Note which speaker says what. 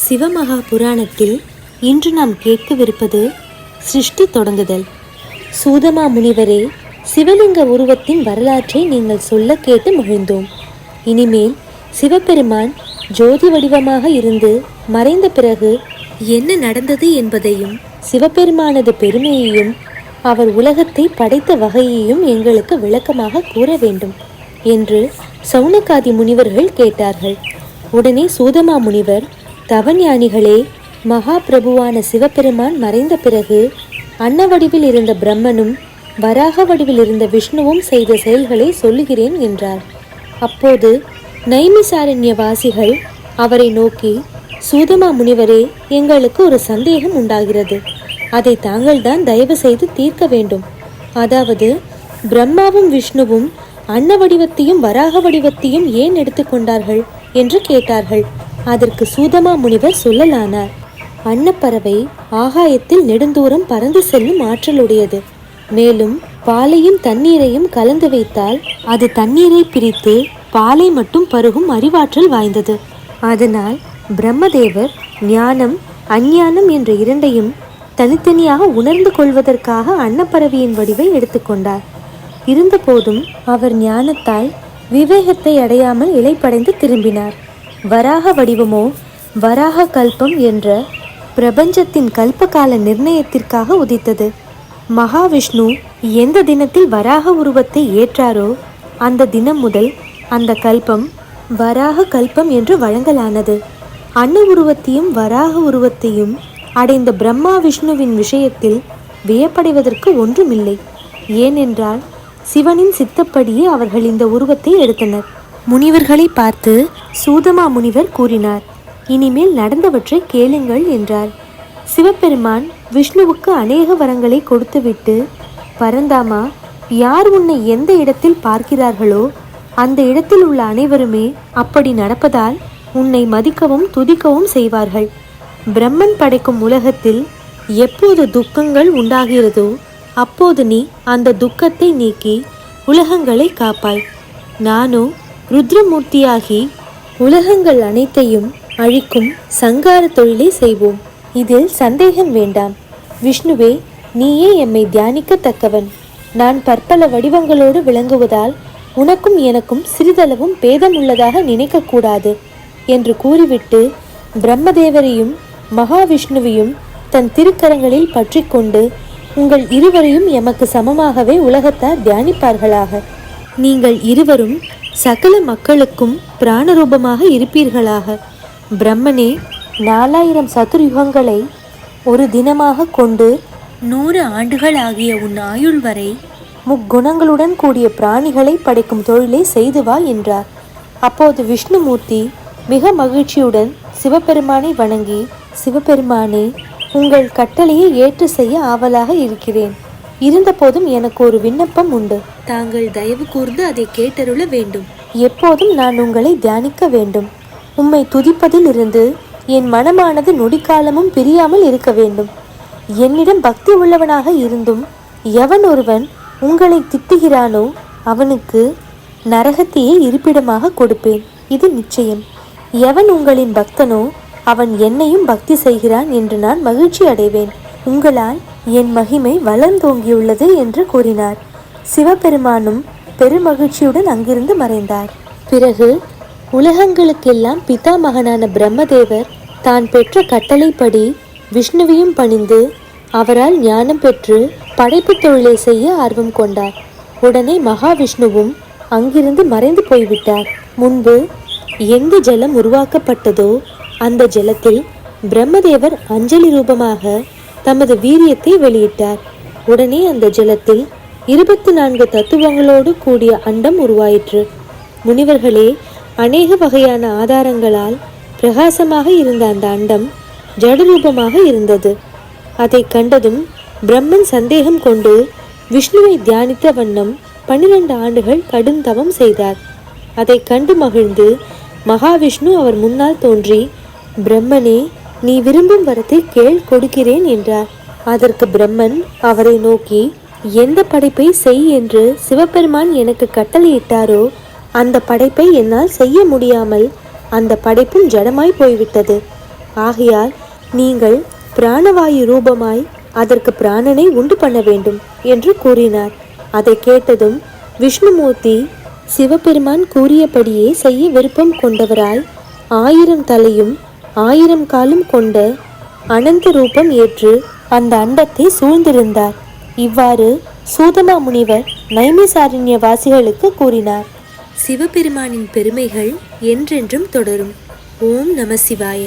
Speaker 1: சிவமகா புராணத்தில் இன்று நாம் கேட்கவிருப்பது சிருஷ்டி தொடங்குதல். சூதமா முனிவரே, சிவலிங்க உருவத்தின் வரலாற்றை நீங்கள் சொல்ல கேட்டு மகிழ்ந்தோம். இனிமேல் சிவபெருமான் ஜோதி வடிவமாக இருந்து மறைந்த பிறகு என்ன நடந்தது என்பதையும் சிவபெருமானது பெருமையையும் அவர் உலகத்தை படைத்த வகையையும் எங்களுக்கு விளக்கமாக கூற வேண்டும் என்று சௌனகாதி முனிவர்கள் கேட்டார்கள். உடனே சூதமா முனிவர், தவஞானிகளே, மகா பிரபுவான சிவபெருமான் மறைந்த பிறகு அன்ன வடிவில் இருந்த பிரம்மனும் வராக வடிவில் இருந்த விஷ்ணுவும் செய்த செயல்களை சொல்லுகிறேன் என்றார். அப்போது நைமிசாரண்ய வாசிகள் அவரை நோக்கி, சூதமா முனிவரே, எங்களுக்கு ஒரு சந்தேகம் உண்டாகிறது. அதை தாங்கள்தான் தயவு செய்து தீர்க்க வேண்டும். அதாவது, பிரம்மாவும் விஷ்ணுவும் அன்ன வடிவத்தையும் வராக வடிவத்தையும் ஏன் எடுத்துக்கொண்டார்கள் என்று கேட்டார்கள். அதற்கு சூதமா முனிவர் சொல்லலானார். அன்னப்பறவை ஆகாயத்தில் நெடுந்தூரம் பறந்து செல்லும் ஆற்றலுடையது. மேலும் பாலையும் தண்ணீரையும் கலந்து வைத்தால் அது தண்ணீரை பிரித்து பாலை மட்டும் பருகும் அறிவாற்றல் வாய்ந்தது. அதனால் பிரம்மதேவர் ஞானம் அஞ்ஞானம் என்ற இரண்டையும் தனித்தனியாக உணர்ந்து கொள்வதற்காக அன்னப்பறவையின் வடிவை எடுத்துக்கொண்டார். இருந்தபோதும் அவர் ஞானத்தால் விவேகத்தை அடையாமல் இலைப்படைந்து திரும்பினார். வராக வடிவமோ வராக கல்பம் என்ற பிரபஞ்சத்தின் கல்பகால நிர்ணயத்திற்காக உதித்தது. மகாவிஷ்ணு எந்த தினத்தில் வராக உருவத்தை ஏற்றாரோ அந்த தினம் முதல் அந்த கல்பம் வராக கல்பம் என்று வழங்கலானது. அன்ன உருவத்தையும் வராக உருவத்தையும் அடைந்த பிரம்மா விஷ்ணுவின் விஷயத்தில் வியப்படைவதற்கு ஒன்றுமில்லை. ஏனென்றால் சிவனின் சித்தப்படியே அவர்கள் இந்த உருவத்தை எடுத்தனர். முனிவர்களை பார்த்து சூதமா முனிவர் கூறினார், இனிமேல் நடந்தவற்றை கேளுங்கள் என்றார். சிவபெருமான் விஷ்ணுவுக்கு அநேக வரங்களை கொடுத்துவிட்டு, பரந்தாமா, யார் உன்னை எந்த இடத்தில் பார்க்கிறார்களோ அந்த இடத்தில் உள்ள அனைவருமே அப்படி நடப்பதால் உன்னை மதிக்கவும் துதிக்கவும் செய்வார்கள். பிரம்மன் படைக்கும் உலகத்தில் எப்போது துக்கங்கள் உண்டாகிறதோ அப்போது நீ அந்த துக்கத்தை நீக்கி உலகங்களை காப்பாய். நானோ ருத்ரமூர்த்தியாகி உலகங்கள் அனைத்தையும் அழிக்கும் சங்கார தொழிலை செய்வோம். இதில் சந்தேகம் வேண்டாம். விஷ்ணுவே, நீயே எம்மை தியானிக்கத்தக்கவன். நான் பற்பல வடிவங்களோடு விளங்குவதால் உனக்கும் எனக்கும் சிறிதளவும் பேதம் உள்ளதாக நினைக்கக்கூடாது என்று கூறிவிட்டு பிரம்மதேவரையும் மகாவிஷ்ணுவையும் தன் திருக்கரங்களில் பற்றி கொண்டு, உங்கள் இருவரையும் எமக்கு சமமாகவே உலகத்தார் தியானிப்பார்களாக. நீங்கள் இருவரும் சகல மக்களுக்கும் பிராணரூபமாக இருப்பீர்களாக. பிரம்மனே, 4000 சதுர்யுகங்களை ஒரு தினமாக கொண்டு 100 ஆண்டுகள் ஆகிய உன் ஆயுள் வரை முக்குணங்களுடன் கூடிய பிராணிகளை படைக்கும் தொழிலை செய்து வா என்றார். அப்போது விஷ்ணுமூர்த்தி மிக மகிழ்ச்சியுடன் சிவபெருமானை வணங்கி, சிவபெருமானே, உங்கள் கட்டளையை ஏற்று செய்ய ஆவலாக இருக்கிறேன். இருந்தபோதும் எனக்கு ஒரு விண்ணப்பம் உண்டு. தாங்கள் தயவு கூர்ந்து அதை கேட்டருள வேண்டும். எப்போதும் நான் உங்களை தியானிக்க வேண்டும். உம்மை துதிப்பதில் இருந்து என் மனமானது நொடிக்காலமும் பிரியாமல் இருக்க வேண்டும். என்னிடம் பக்தி உள்ளவனாக இருந்தும் எவன் ஒருவன் உங்களை திட்டுகிறானோ அவனுக்கு நரகத்தையே இருப்பிடமாக கொடுப்பேன். இது நிச்சயம். எவன் உங்களின் பக்தனோ அவன் என்னையும் பக்தி செய்கிறான் என்று நான் மகிழ்ச்சி அடைவேன். உங்களால் என் மகிமை வளர்ந்தோங்கியுள்ளது என்று கூறினார். சிவபெருமானும் பெருமகிழ்ச்சியுடன் அங்கிருந்து மறைந்தார். பிறகு உலகங்களுக்கெல்லாம் பிதாமகனான பிரம்மதேவர் தான் பெற்ற கட்டளைப்படி விஷ்ணுவையும் பணிந்து அவரால் ஞானம் பெற்று படைப்பு தொழிலை செய்ய ஆர்வம் கொண்டார். உடனே மகாவிஷ்ணுவும் அங்கிருந்து மறைந்து போய்விட்டார். முன்பு எந்த ஜலம் உருவாக்கப்பட்டதோ அந்த ஜலத்தில் பிரம்மதேவர் அஞ்சலி ரூபமாக தமது வீரியத்தை வெளியிட்டார். உடனே அந்த ஜலத்தில் 24 தத்துவங்களோடு கூடிய அண்டம் உருவாயிற்று. முனிவர்களே, அநேக வகையான ஆதாரங்களால் பிரகாசமாக இருந்த அந்த அண்டம் ஜடரூபமாக இருந்தது. அதை கண்டதும் பிரம்மன் சந்தேகம் கொண்டு விஷ்ணுவை தியானித்த வண்ணம் 12 ஆண்டுகள் கடும் தவம் செய்தார். அதை கண்டு மகிழ்ந்து மகாவிஷ்ணு அவர் முன்னால் தோன்றி, பிரம்மனே, நீ விரும்பும் வரத்தை கேள், கொடுக்கிறேன் என்றார். அதற்கு பிரம்மன் அவரை நோக்கி, எந்த படைப்பை செய் என்று சிவபெருமான் எனக்கு கட்டளையிட்டாரோ அந்த படைப்பை என்னால் செய்ய முடியாமல் அந்த படைப்பும் ஜடமாய் போய்விட்டது. ஆகையால் நீங்கள் பிராணவாயு ரூபமாய் அதற்கு பிராணனை உண்டு பண்ண வேண்டும் என்று கூறினார். அதை கேட்டதும் விஷ்ணுமூர்த்தி சிவபெருமான் கூறியபடியே செய்ய விருப்பம் கொண்டவராய் 1000 தலையும் 1000 காலும் கொண்ட அனந்த ரூபம் ஏற்று அந்த அண்டத்தை சூழ்ந்திருந்தார். இவ்வாறு சூதமா முனிவர் நைமிசாரண்ய வாசிகளுக்கு கூறினார். சிவபெருமானின் பெருமைகள் என்றென்றும் தொடரும். ஓம் நம சிவாய.